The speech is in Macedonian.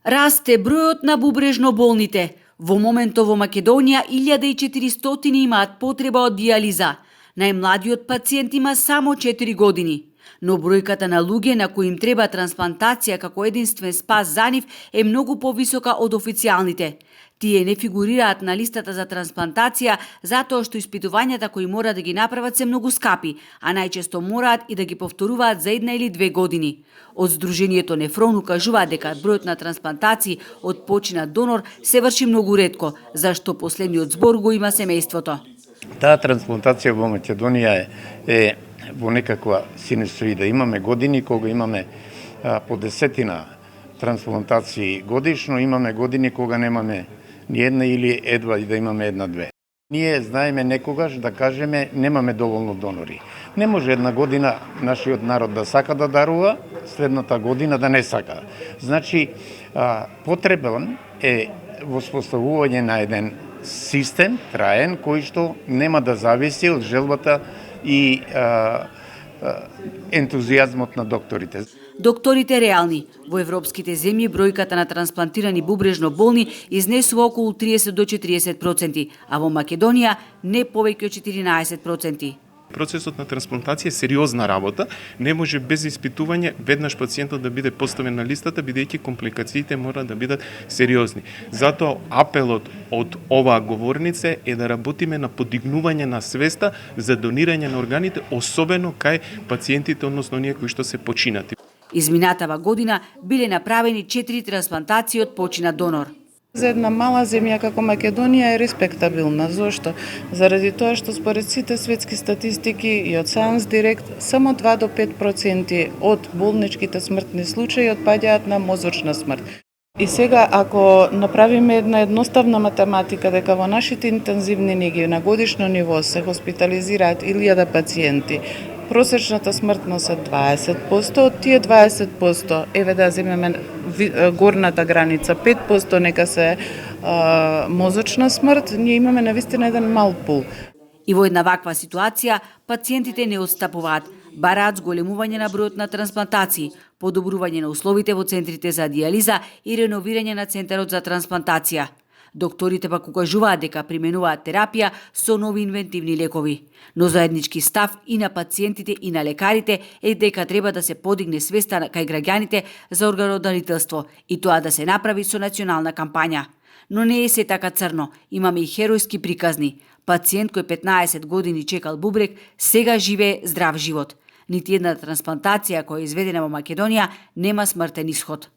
Расте бројот на бубрежно болните. Во моментов во Македонија 1400 имаат потреба од дијализа. Најмладиот пациент има само 4 години. Но бројката на луѓе на кои им треба трансплантација како единствен спас за нив е многу повисока од официјалните. Тие не фигурираат на листата за трансплантација затоа што испитувањата кои мора да ги направат се многу скапи, а најчесто мораат и да ги повторуваат за 1 или 2 години. Од Сдруженијето Нефрон укажуваат дека бројот на трансплантации од починат донор се врши многу ретко, зашто последниот збор го има семејството. Таа трансплантација во Македонија е во некаква синусоида. Имаме години кога имаме по десетина трансплантации годишно, имаме години кога немаме ни една или едва и да имаме една-две. Ние знаеме некогаш да кажеме немаме доволно донори. Не може една година нашиот народ да сака да дарува, следната година да не сака. Значи, потребен е воспоставување на еден систем траен кој што нема да зависи од желбата и ентузијазмот на докторите. Докторите реални. Во европските земји бројката на трансплантирани бубрежно болни изнесува околу 30 до 40%, а во Македонија не повеќе од 14%. Процесот на трансплантација е сериозна работа, не може без испитување веднаш пациентот да биде поставен на листата, бидејќи компликациите мора да бидат сериозни. Затоа апелот од оваа говорница е да работиме на подигнување на свеста за донирање на органите, особено кај пациентите, односно оние кои што се починати. Изминатава година биле направени 4 трансплантации од починат донор. За една мала земја како Македонија е респектабилна. Зошто? Заради тоа што според сите светски статистики и од Science Direct само 2 до 5% од болничките смртни случаи отпаѓаат на мозочна смрт. И сега, ако направиме една едноставна математика дека во нашите интензивни неги на годишно ниво се хоспитализираат 1000 пациенти, просечната смртност е 20%, од тие 20%, еве да земеме горната граница, 5% нека се мозочна смрт, ние имаме навистина еден мал пул. И во една ваква ситуација, пациентите не отстапуваат, бараат зголемување на бројот на трансплантации, подобрување на условите во центрите за дијализа и реновирање на центарот за трансплантација. Докторите пак укажуваат дека применуваат терапија со нови инвентивни лекови. Но заеднички став и на пациентите и на лекарите е дека треба да се подигне свеста кај граѓаните за органодарителство и тоа да се направи со национална кампања. Но не е се така црно, имаме и херојски приказни. Пациент кој 15 години чекал бубрек, сега живее здрав живот. Нити една трансплантација која е изведена во Македонија нема смртен исход.